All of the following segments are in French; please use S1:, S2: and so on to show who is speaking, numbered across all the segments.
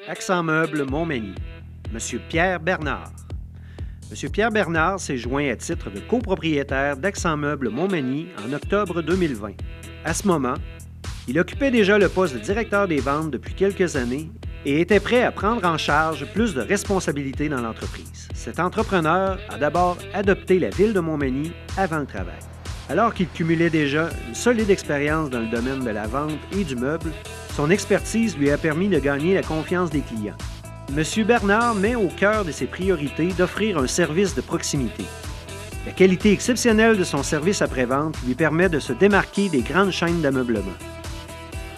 S1: Accent Meubles Montmagny, M. Pierre Bernard. M. Pierre Bernard s'est joint à titre de copropriétaire d'Accent Meubles Montmagny en octobre 2020. À ce moment, il occupait déjà le poste de directeur des ventes depuis quelques années et était prêt à prendre en charge plus de responsabilités dans l'entreprise. Cet entrepreneur a d'abord adopté la ville de Montmagny avant le travail. Alors qu'il cumulait déjà une solide expérience dans le domaine de la vente et du meuble, son expertise lui a permis de gagner la confiance des clients. M. Bernard met au cœur de ses priorités d'offrir un service de proximité. La qualité exceptionnelle de son service après-vente lui permet de se démarquer des grandes chaînes d'ameublement.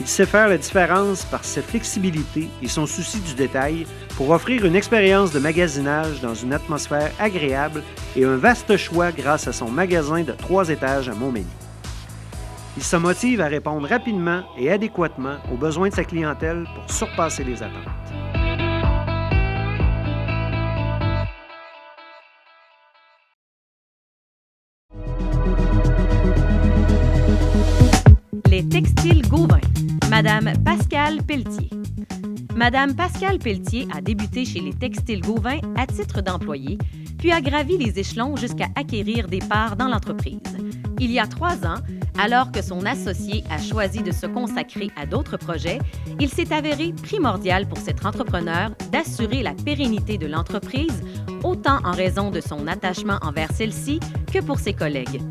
S1: Il sait faire la différence par sa flexibilité et son souci du détail pour offrir une expérience de magasinage dans une atmosphère agréable et un vaste choix grâce à son magasin de 3 étages à Montmagny. Il se motive à répondre rapidement et adéquatement aux besoins de sa clientèle pour surpasser les attentes.
S2: Les textiles Gauvin. Madame Pascale Pelletier. Madame Pascale Pelletier a débuté chez les Textiles Gauvin à titre d'employée, puis a gravi les échelons jusqu'à acquérir des parts dans l'entreprise. Il y a 3 ans, alors que son associé a choisi de se consacrer à d'autres projets, il s'est avéré primordial pour cet entrepreneur d'assurer la pérennité de l'entreprise, autant en raison de son attachement envers celle-ci que pour ses collègues.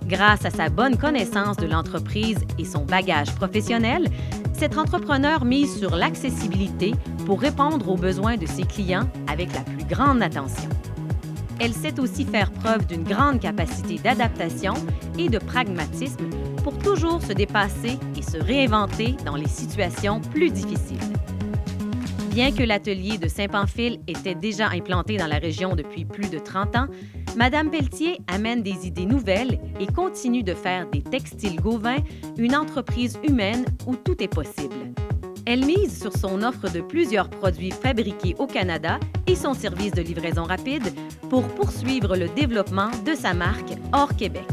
S2: Grâce à sa bonne connaissance de l'entreprise et son bagage professionnel, cet entrepreneur mise sur l'accessibilité pour répondre aux besoins de ses clients avec la plus grande attention. Elle sait aussi faire preuve d'une grande capacité d'adaptation et de pragmatisme pour toujours se dépasser et se réinventer dans les situations plus difficiles. Bien que l'atelier de Saint-Pamphile était déjà implanté dans la région depuis plus de 30 ans, Madame Pelletier amène des idées nouvelles et continue de faire des Textiles Gauvin une entreprise humaine où tout est possible. Elle mise sur son offre de plusieurs produits fabriqués au Canada et son service de livraison rapide pour poursuivre le développement de sa marque hors Québec.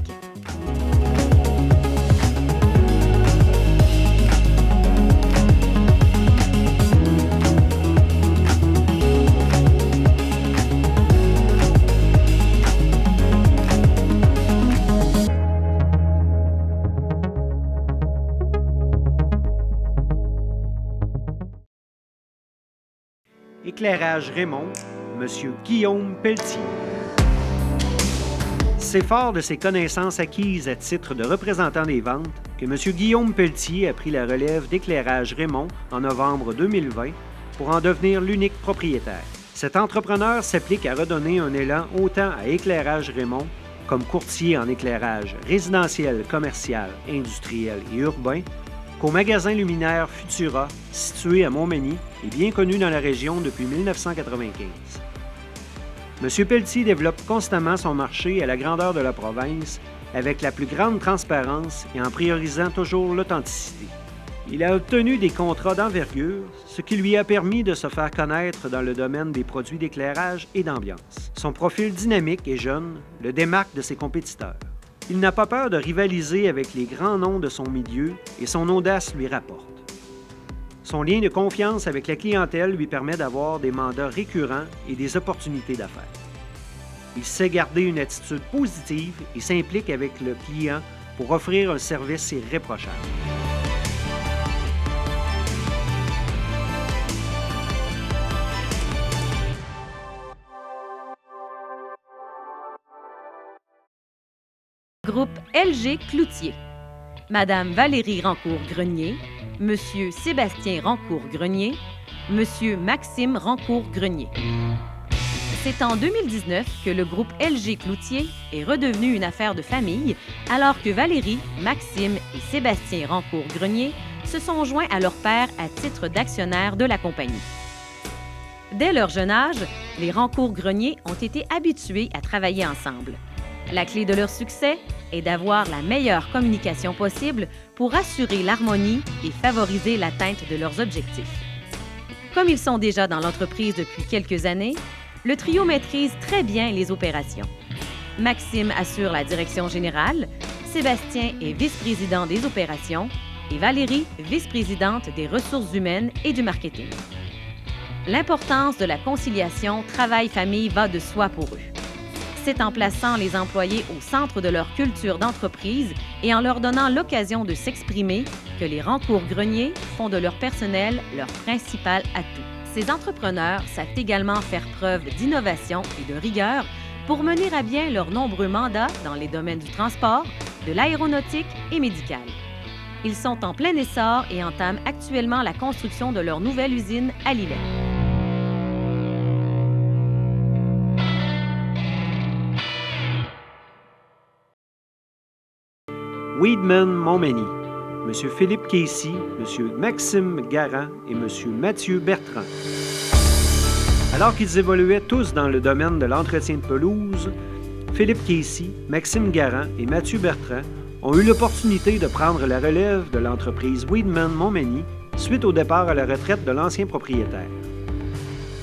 S1: Éclairage Raymond, M. Guillaume Pelletier. C'est fort de ses connaissances acquises à titre de représentant des ventes que M. Guillaume Pelletier a pris la relève d'Éclairage Raymond en novembre 2020 pour en devenir l'unique propriétaire. Cet entrepreneur s'applique à redonner un élan autant à Éclairage Raymond, comme courtier en éclairage résidentiel, commercial, industriel et urbain, qu'au magasin luminaire Futura, situé à Montmagny et bien connu dans la région depuis 1995. M. Pelletier développe constamment son marché à la grandeur de la province avec la plus grande transparence et en priorisant toujours l'authenticité. Il a obtenu des contrats d'envergure, ce qui lui a permis de se faire connaître dans le domaine des produits d'éclairage et d'ambiance. Son profil dynamique et jeune le démarque de ses compétiteurs. Il n'a pas peur de rivaliser avec les grands noms de son milieu et son audace lui rapporte. Son lien de confiance avec la clientèle lui permet d'avoir des mandats récurrents et des opportunités d'affaires. Il sait garder une attitude positive et s'implique avec le client pour offrir un service irréprochable.
S2: Groupe LG Cloutier. Madame Valérie Rancourt-Grenier, Monsieur Sébastien Rancourt-Grenier, Monsieur Maxime Rancourt-Grenier. C'est en 2019 que le groupe LG Cloutier est redevenu une affaire de famille, alors que Valérie, Maxime et Sébastien Rancourt-Grenier se sont joints à leur père à titre d'actionnaire de la compagnie. Dès leur jeune âge, les Rancourt-Grenier ont été habitués à travailler ensemble. La clé de leur succès est d'avoir la meilleure communication possible pour assurer l'harmonie et favoriser l'atteinte de leurs objectifs. Comme ils sont déjà dans l'entreprise depuis quelques années, le trio maîtrise très bien les opérations. Maxime assure la direction générale, Sébastien est vice-président des opérations et Valérie, vice-présidente des ressources humaines et du marketing. L'importance de la conciliation travail-famille va de soi pour eux. C'est en plaçant les employés au centre de leur culture d'entreprise et en leur donnant l'occasion de s'exprimer que les Rancourt-Grenier font de leur personnel leur principal atout. Ces entrepreneurs savent également faire preuve d'innovation et de rigueur pour mener à bien leurs nombreux mandats dans les domaines du transport, de l'aéronautique et médical. Ils sont en plein essor et entament actuellement la construction de leur nouvelle usine à Lillet.
S1: Weedman Montmagny, M. Philippe Casey, M. Maxime Garand et M. Mathieu Bertrand. Alors qu'ils évoluaient tous dans le domaine de l'entretien de pelouse, Philippe Casey, Maxime Garand et Mathieu Bertrand ont eu l'opportunité de prendre la relève de l'entreprise Weedman Montmagny suite au départ à la retraite de l'ancien propriétaire.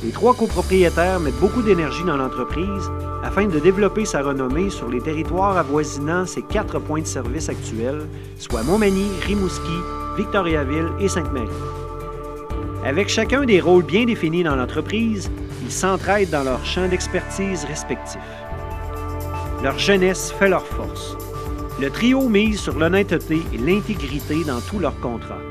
S1: Les 3 copropriétaires mettent beaucoup d'énergie dans l'entreprise afin de développer sa renommée sur les territoires avoisinant ses 4 points de service actuels, soit Montmagny, Rimouski, Victoriaville et Sainte-Marie. Avec chacun des rôles bien définis dans l'entreprise, ils s'entraident dans leurs champs d'expertise respectifs. Leur jeunesse fait leur force. Le trio mise sur l'honnêteté et l'intégrité dans tous leurs contrats.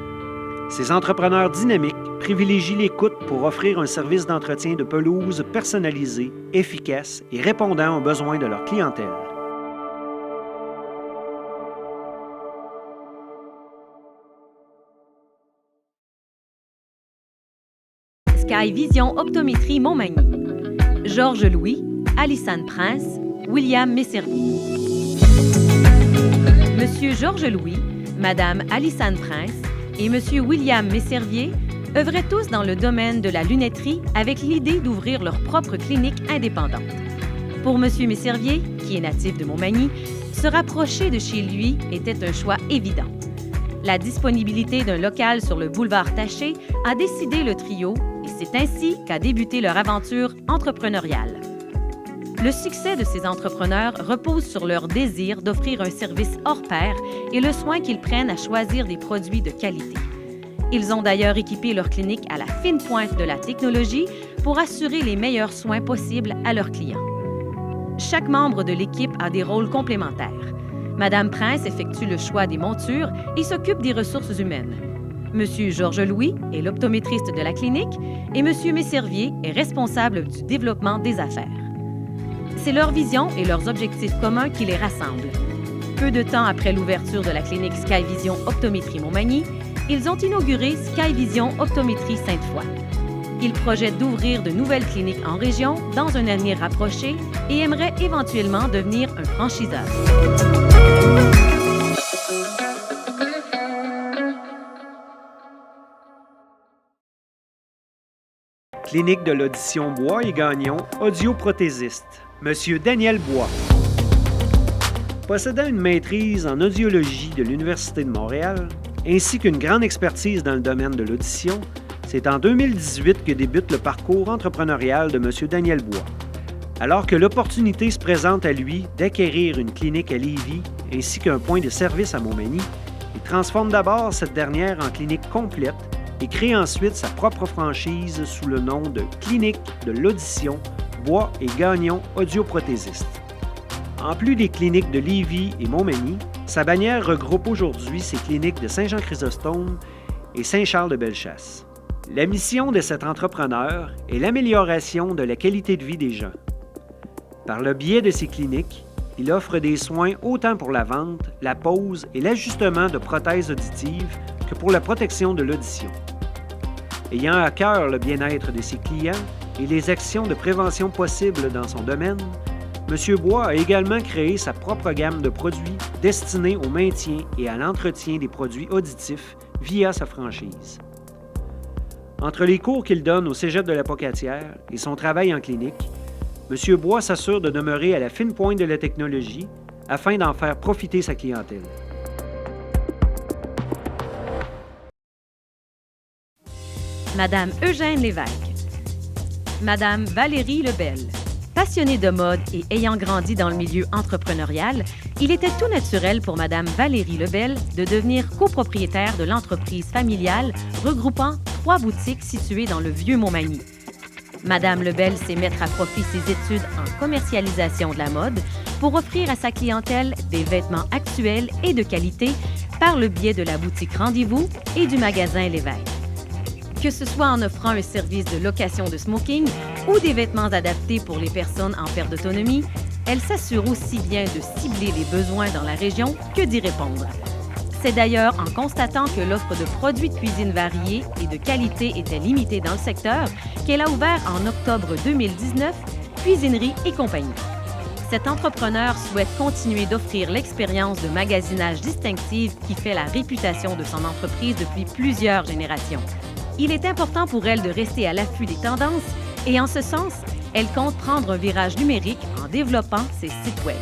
S1: Ces entrepreneurs dynamiques privilégient l'écoute pour offrir un service d'entretien de pelouse personnalisé, efficace et répondant aux besoins de leur clientèle.
S2: Sky Vision Optométrie Montmagny. Georges Louis, Alissane Prince, William Messervier. Monsieur Georges Louis, Madame Alissane Prince et Monsieur William Messervier œuvraient tous dans le domaine de la lunetterie avec l'idée d'ouvrir leur propre clinique indépendante. Pour Monsieur Messervier, qui est natif de Montmagny, se rapprocher de chez lui était un choix évident. La disponibilité d'un local sur le boulevard Taché a décidé le trio et c'est ainsi qu'a débuté leur aventure entrepreneuriale. Le succès de ces entrepreneurs repose sur leur désir d'offrir un service hors pair et le soin qu'ils prennent à choisir des produits de qualité. Ils ont d'ailleurs équipé leur clinique à la fine pointe de la technologie pour assurer les meilleurs soins possibles à leurs clients. Chaque membre de l'équipe a des rôles complémentaires. Madame Prince effectue le choix des montures et s'occupe des ressources humaines. Monsieur Georges Louis est l'optométriste de la clinique et Monsieur Messervier est responsable du développement des affaires. C'est leur vision et leurs objectifs communs qui les rassemblent. Peu de temps après l'ouverture de la clinique Sky Vision Optométrie Montmagny, ils ont inauguré Sky Vision Optométrie Sainte-Foy. Ils projettent d'ouvrir de nouvelles cliniques en région dans un avenir rapproché et aimeraient éventuellement devenir un franchiseur.
S1: Clinique de l'audition Bois et Gagnon, audioprothésiste. Monsieur Daniel Bois. Possédant une maîtrise en audiologie de l'Université de Montréal, ainsi qu'une grande expertise dans le domaine de l'audition, c'est en 2018 que débute le parcours entrepreneurial de Monsieur Daniel Bois. Alors que l'opportunité se présente à lui d'acquérir une clinique à Lévis ainsi qu'un point de service à Montmagny, il transforme d'abord cette dernière en clinique complète et crée ensuite sa propre franchise sous le nom de Clinique de l'audition Bois et Gagnon audioprothésiste. En plus des cliniques de Lévis et Montmagny, sa bannière regroupe aujourd'hui ses cliniques de Saint-Jean-Chrysostome et Saint-Charles-de-Bellechasse. La mission de cet entrepreneur est l'amélioration de la qualité de vie des gens. Par le biais de ses cliniques, il offre des soins autant pour la vente, la pose et l'ajustement de prothèses auditives que pour la protection de l'audition. Ayant à cœur le bien-être de ses clients et les actions de prévention possibles dans son domaine, M. Bois a également créé sa propre gamme de produits destinés au maintien et à l'entretien des produits auditifs via sa franchise. Entre les cours qu'il donne au Cégep de la Pocatière et son travail en clinique, M. Bois s'assure de demeurer à la fine pointe de la technologie afin d'en faire profiter sa clientèle.
S2: Madame Eugène Lévesque. Madame Valérie Lebel. Passionnée de mode et ayant grandi dans le milieu entrepreneurial, il était tout naturel pour Madame Valérie Lebel de devenir copropriétaire de l'entreprise familiale regroupant 3 boutiques situées dans le Vieux-Montmagny, Madame Lebel sait mettre à profit ses études en commercialisation de la mode pour offrir à sa clientèle des vêtements actuels et de qualité par le biais de la boutique Rendez-vous et du magasin L'Évêque. Que ce soit en offrant un service de location de smoking ou des vêtements adaptés pour les personnes en perte d'autonomie, elle s'assure aussi bien de cibler les besoins dans la région que d'y répondre. C'est d'ailleurs en constatant que l'offre de produits de cuisine variés et de qualité était limitée dans le secteur qu'elle a ouvert en octobre 2019 Cuisinerie et compagnie. Cet entrepreneur souhaite continuer d'offrir l'expérience de magasinage distinctive qui fait la réputation de son entreprise depuis plusieurs générations. Il est important pour elle de rester à l'affût des tendances et en ce sens, elle compte prendre un virage numérique en développant ses sites Web.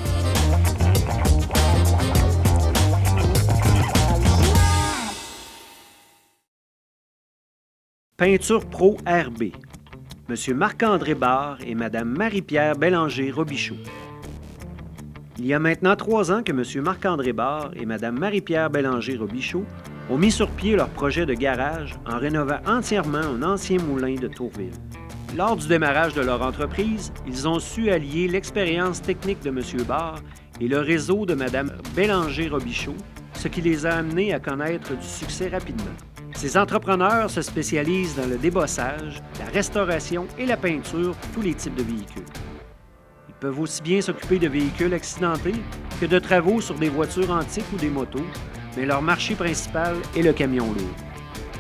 S1: Peinture Pro RB. M. Marc-André Barre et Mme Marie-Pierre Bélanger-Robichaud. Il y a maintenant 3 ans que M. Marc-André Barre et Mme Marie-Pierre Bélanger-Robichaud ont mis sur pied leur projet de garage en rénovant entièrement un ancien moulin de Tourville. Lors du démarrage de leur entreprise, ils ont su allier l'expérience technique de M. Barre et le réseau de Mme Bélanger-Robichaud, ce qui les a amenés à connaître du succès rapidement. Ces entrepreneurs se spécialisent dans le débossage, la restauration et la peinture pour tous les types de véhicules. Ils peuvent aussi bien s'occuper de véhicules accidentés que de travaux sur des voitures antiques ou des motos, mais leur marché principal est le camion lourd.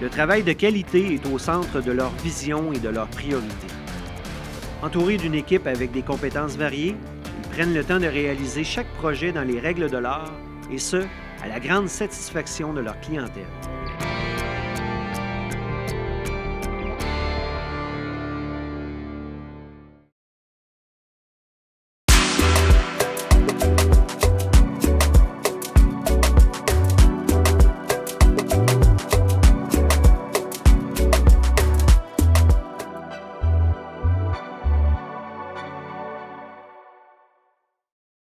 S1: Le travail de qualité est au centre de leur vision et de leurs priorités. Entourés d'une équipe avec des compétences variées, ils prennent le temps de réaliser chaque projet dans les règles de l'art, et ce, à la grande satisfaction de leur clientèle.